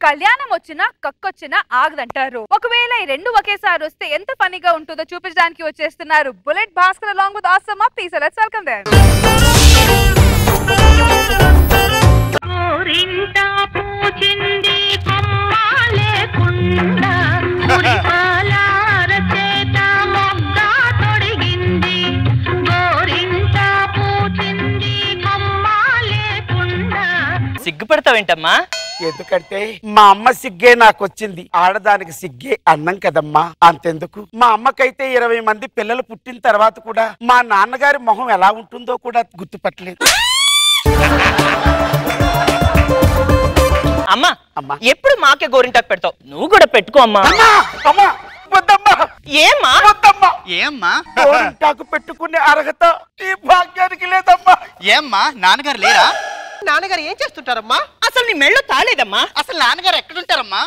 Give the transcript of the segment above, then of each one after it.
కళ్యాణం వచ్చినా కక్కొచ్చినా ఆగదంటారు. ఒకవేళ ఈ రెండు ఒకేసారి వస్తే ఎంత ఫనీగా ఉంటుందో చూపించడానికి వచ్చేస్తున్నారు bullet Bhaskar along with awesome Appi. So let's welcome them. సిగ్గుపడతావేంటమ్మా? ఎందుకంటే మా అమ్మ సిగ్గే నాకు వచ్చింది, ఆడదానికి సిగ్గే అన్నం కదమ్మా. అంతెందుకు, మా అమ్మకైతే 20 మంది పిల్లలు పుట్టిన తర్వాత కూడా మా నాన్నగారి మొహం ఎలా ఉంటుందో కూడా గుర్తుపట్టలేదు. అమ్మా అమ్మా ఎప్పుడు మాకే గోరింటాకు పెడతావు, నువ్వు కూడా పెట్టుకో అమ్మా. ఏమ్మా గోరింటాకు పెట్టుకునే అర్హత ఈ భాగ్యానికి లేదమ్మా. ఏమ్మా నాన్నగారు లేరా? నాన్నగారు ఏం చేస్తుంటారమ్మా? అసలు నీ మెళ్ళో తాలేదమ్మా. అసలు నాన్నగారు ఎక్కడుంటారమ్మా?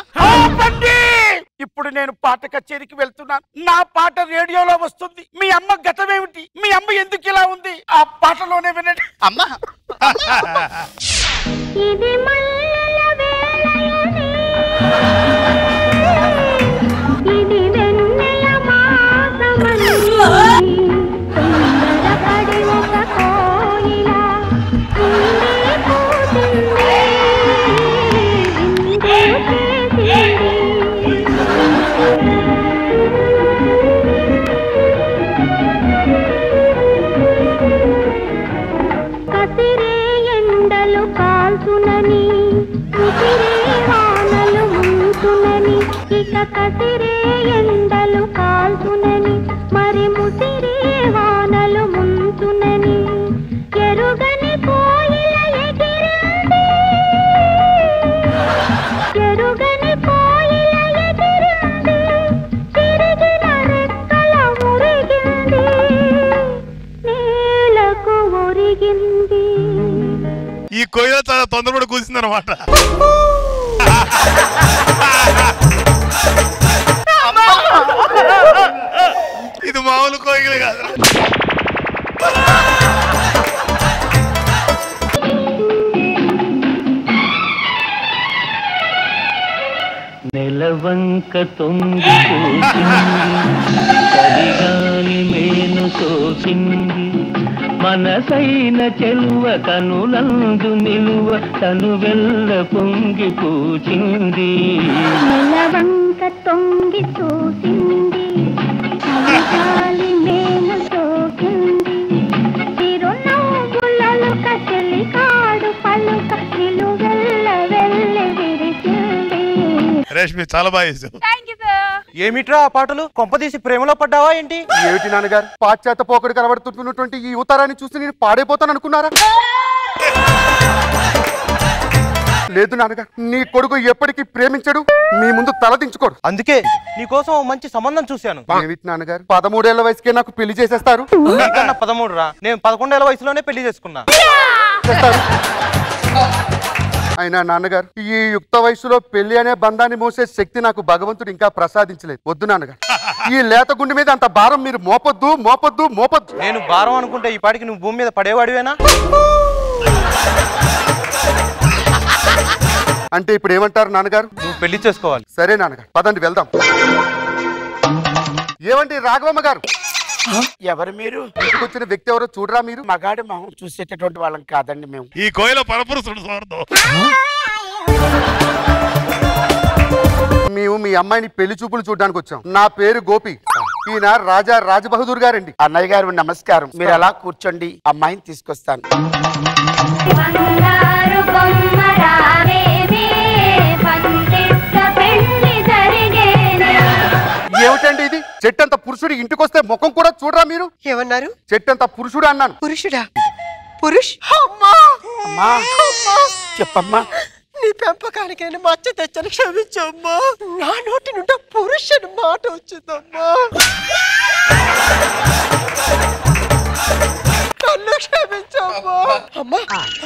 ఇప్పుడు నేను పాట కచేరికి వెళ్తున్నాను, నా పాట రేడియోలో వస్తుంది. మీ అమ్మ గతం ఏమిటి, మీ అమ్మ ఎందుకు ఇలా ఉంది, ఆ పాటలోనే వినండి. అమ్మా కసిరే ఎండలు కాల్చునని మరి ముసిరే వానలు ముంచునని ఎరుగని కోయిల ఎగిరింది, ఎరుగని కోయిల ఎగిరింది, తిరిగిన రెక్కల మురిగింది, నేలకు ఒరిగింది. ఈ కోయిల చాలా తొందరపడి కూర్చుందన్నమాట. ఇది మామూలు కోయిల కాదు. నెలవంక తొంగి కడిగాలి మేను సోకింది, మనసైన చెలువ కనులందు నిలువ తను వెళ్ళ పొంగి పూచింది. నెలవంక తొంగి చూసింది, కడిగాలి మేను సోకింది, చిరునవ్వులలుక చెలికాడు పలుక నిలువెల్ల వెళ్ళి విరిచింది. రేష్మి చాలా బాగా చేసావు. ఏమిట్రా ఆ పాటలు? కొంపదీసి ప్రేమలో పడ్డావా ఏంటి? ఏమిటి నాన్నగారు, పాశ్చాత్య పోకడు కనబడుతున్నటువంటి ఈ యువతరాన్ని చూసి నేను పాడైపోతాను అనుకున్నారా? లేదు నాన్నగారు, నీ కొడుకు ఎప్పటికీ ప్రేమించడు, మీ ముందు తలదించుకోడు. అందుకే నీకోసం మంచి సంబంధం చూశాను. ఏమిటి నాన్నగారు, 13 ఏళ్ల వయసుకే నాకు పెళ్లి చేసేస్తారు? 13 రా, నేను 11 ఏళ్ల వయసులోనే పెళ్లి చేసుకున్నా. అయినా నాన్నగారు, ఈ యుక్త వయసులో పెళ్లి అనే బంధాన్ని మోసే శక్తి నాకు భగవంతుడు ఇంకా ప్రసాదించలేదు. వద్దు నాన్నగారు, ఈ లేత గుండె మీద అంత భారం మీరు మోపొద్దు మోపొద్దు మోపొద్దు. నేను భారం అనుకుంటే ఈ పాటికి నువ్వు భూమి మీద పడేవాడివేనా? అంటే ఇప్పుడు ఏమంటారు నాన్నగారు? నువ్వు పెళ్లి చేసుకోవాలి. సరే నాన్నగారు, పదండి వెళ్దాం. ఏమండి రాఘవమ్మ గారు, ఎవరు మీరు? వచ్చిన వ్యక్తి ఎవరో చూడరా మీరు? మగాడి మొహం చూసేటటువంటి వాళ్ళం కాదండి మేము. ఈ కోయిల పరపురుషుడు స్వార్థం. మేము మీ అమ్మాయిని పెళ్లి చూపులు చూడడానికి వచ్చాం. నా పేరు గోపి, ఈయన రాజా రాజబహదూర్ గారండి. అన్నయ్య గారు నమస్కారం. మీరు అలా కూర్చోండి, అమ్మాయిని తీసుకొస్తాను. ఏమిటండి ఇది? చెట్టంత పురుషుడు ఇంటికొస్తే ముఖం కూడా చూడరా మీరు? ఏమన్నారు? చెట్టంత పురుషుడు అన్నాను. పురుషుడా? పురుష్? అమ్మా చెప్పమ్మా. నీ పెంపకానికైనా మచ్చ తెచ్చని క్షమించమ్మా. నా నోటి నుండి పురుష్ అని మాట వచ్చిందమ్మా. నన్ను క్షమించమ్మా. అమ్మా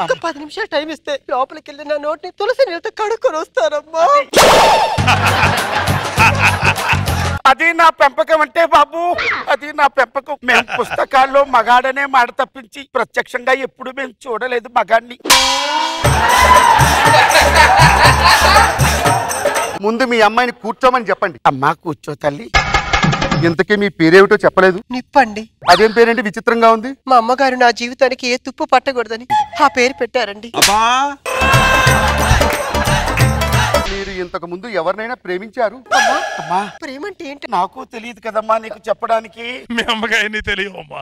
ఒక 10 నిమిషాలు టైం ఇస్తే లోపలికి వెళ్ళి నా నోటిని తులసి నీళ్ళతో కడుక్కొని వస్తారమ్మా. అది నా పెంపకం అంటే బాబు, అది నా పెంపకం. మేము పుస్తకాల్లో మగాడనే మాట తప్పించి ప్రత్యక్షంగా ఎప్పుడు మేము చూడలేదు మగాడిని. ముందు మీ అమ్మాయిని కూర్చోమని చెప్పండి. అమ్మా కూర్చో తల్లి. ఇంతకీ మీ పేరేమిటో చెప్పలేదు. నిప్పండి. అదేం పేరేంటి విచిత్రంగా ఉంది? మా అమ్మగారు నా జీవితానికి ఏ తుప్పు పట్టకూడదని ఆ పేరు పెట్టారండి. మీరు ఇంతకు ముందు ఎవరినైనా ప్రేమించారు? అమ్మా ప్రేమంటే ఏంటి? నాకు తెలియదు కదమ్మా నీకు చెప్పడానికి. మీ అమ్మగారిని తెలియమ్మా.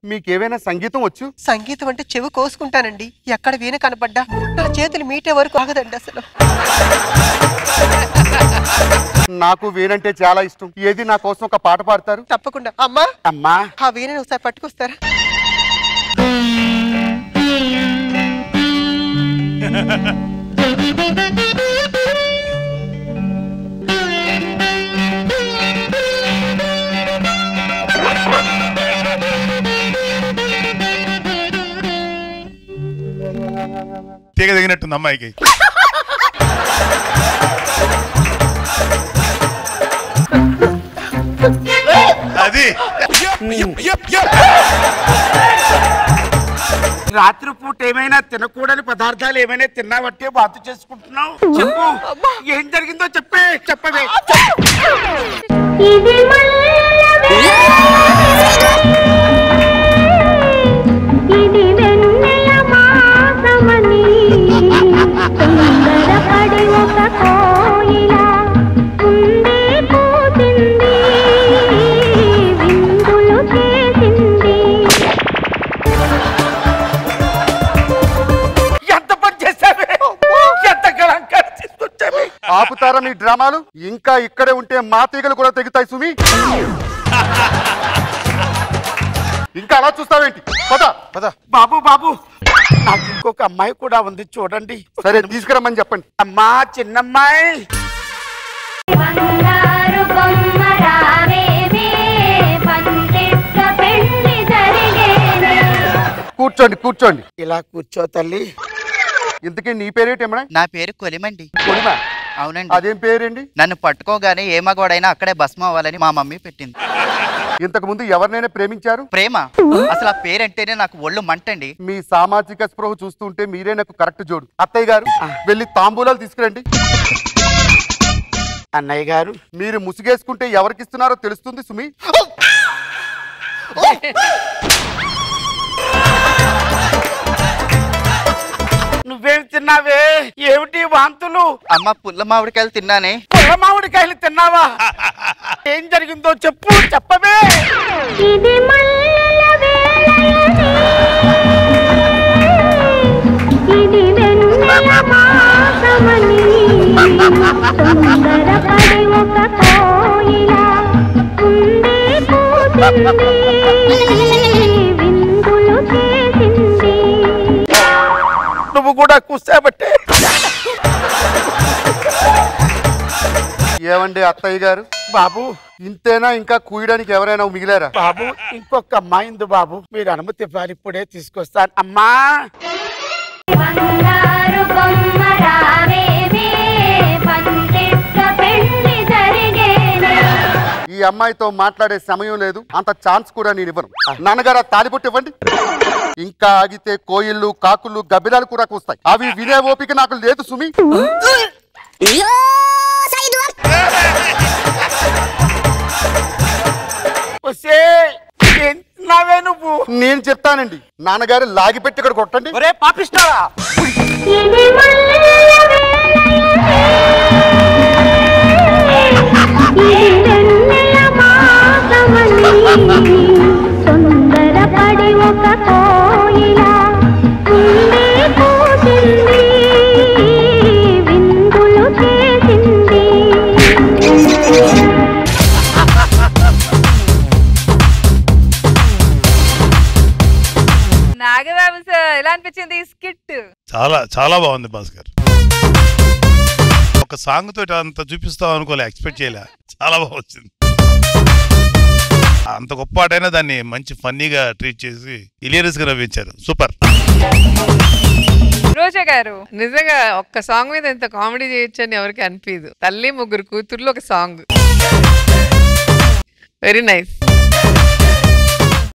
మీకేమైనా సంగీతం వచ్చు? సంగీతం అంటే చెవి కోసుకుంటానండి. ఎక్కడ వీణ కనపడ్డా నా చేతులు మీటే వరకు ఆగదండి అసలు. నాకు వీణంటే చాలా ఇష్టం. ఏది నా కోసం ఒక పాట పాడతారు? తప్పకుండా. అమ్మా అమ్మా ఆ వీణను ఒకసారి పట్టుకొస్తారా? తీగ దిగినట్టుంది అమ్మాయికి. అది రాత్రిపూట ఏమైనా తినకూడని పదార్థాలు ఏమైనా తిన్నావట్టే బాతు చేసుకుంటున్నావు? చెప్పు, ఏం జరిగిందో చెప్పవే. ఇది ఇది వెన్నెల మాసమని తొందరపడి ఒక కోయిల ఉండే కూసింది, విందులు చేసింది. ఎంత పని చేశావే, ఎంత కళంకారం తీసుకొచ్చావే. ఆపుతారా మీ డ్రామాలు? ఇంకా ఇక్కడే ఉంటే మా తీగలు కూడా తెగుతాయి సుమి. ఇంకా అలా చూస్తావేంటి? పద పద. బాబు నాకు ఇంకొక అమ్మాయి కూడా ఉంది చూడండి. సరే తీసుకురమ్మని చెప్పండి. అమ్మా చిన్నమ్మాయి. బంగారు బొమ్మ రావేవే, పందిట్ల పెళ్లి జరిగేనే. కూర్చోండి. ఇలా కూర్చో తల్లి. ఇంతకీ నీ పేరేటేమన్నా? నా పేరు కొలిమండి. కొలిమా? అవునండి. అదేం పేరేంటి? నన్ను పట్టుకోగానే ఏ మగవాడైనా అక్కడే భస్మం అవ్వాలని మా మమ్మీ పెట్టింది. ఇంతకు ముందు ఎవరినైనా ప్రేమించారు? ప్రేమ అసలు ఆ పేరంటేనే నాకు ఒళ్ళు మంటండి. మీ సామాజిక స్పృహ చూస్తుంటే మీరే నాకు కరెక్ట్ జోడు. అత్తయ్య గారు వెళ్ళి తాంబూలాలు తీసుకురండి. అన్నయ్య గారు మీరు ముసుగేసుకుంటే ఎవరికిస్తున్నారో తెలుస్తుంది సుమి. నువ్వేం తిన్నావే? ఏమిటి వాంతులు? అమ్మ పుల్ల మామిడికాయలు తిన్నానే. పుల్ల మామిడికాయలు తిన్నావా? ఏం జరిగిందో చెప్పవే. ఇది మల్లెల వేళయని, ఇది వెన్నెల మాసమని తొందరపడి ఒక కోయిల ఉండే కూసింది, విందులు చేసింది. నువ్వు కూడా కూసాబట్టే. ఏమండి అత్తయ్య గారు? బాబు ఇంతేనా? ఇంకా కూయడానికి ఎవరైనా మిగిలారా? బాబు ఇంకొక అమ్మాయి ఉంది బాబు, మీరు అనుమతి ఇవ్వాలి, ఇప్పుడే తీసుకొస్తాను. అమ్మా బంగారు బొమ్మ రావేవే, పందిట్ల పెళ్లి జరిగేనే. ఈ అమ్మాయితో మాట్లాడే సమయం లేదు, అంత ఛాన్స్ కూడా నేను ఇవ్వను. నాన్నగారు తాలిబొట్టు ఇవ్వండి. ఇంకా ఆగితే కోయిళ్ళు, కాకులు, గబ్బిలాలు కూడా కూస్తాయి. అవి వినే ఓపిక నాకు లేదు సుమి. నువ్వు? నేను చెప్తానండి. నాన్నగారు లాగి పెట్టి ఇక్కడ కొట్టండి. ఒరే పాపిస్తావా? ఇది మల్లెల వేళయని, ఇది వెన్నెల మాసమని తొందరపడి ఒక కోయిల ఉండే కూసింది, విందులు చేసింది. నాగబాబు సార్ ఎలా అనిపించింది ఈ స్కిట్? చాలా చాలా బాగుంది భాస్కర్. ఒక సాంగ్ తోటి అంత చూపిస్తావు అనుకోలే, ఎక్స్పెక్ట్ చేయలే. చాలా బాగా వచ్చింది. అంత గొప్ప ఆటైనా దాన్ని మంచి ఫన్నీగా ట్రీట్ చేసి హిలేరియస్ గా నవ్వించారు. సూపర్. రోజా గారు నిజంగా ఒక్క సాంగ్ మీద ఎంత కామెడీ చేయొచ్చు అని ఎవరికి అనిపించదు. తల్లి ముగ్గురు కూతుర్లు ఒక సాంగ్. Very nice.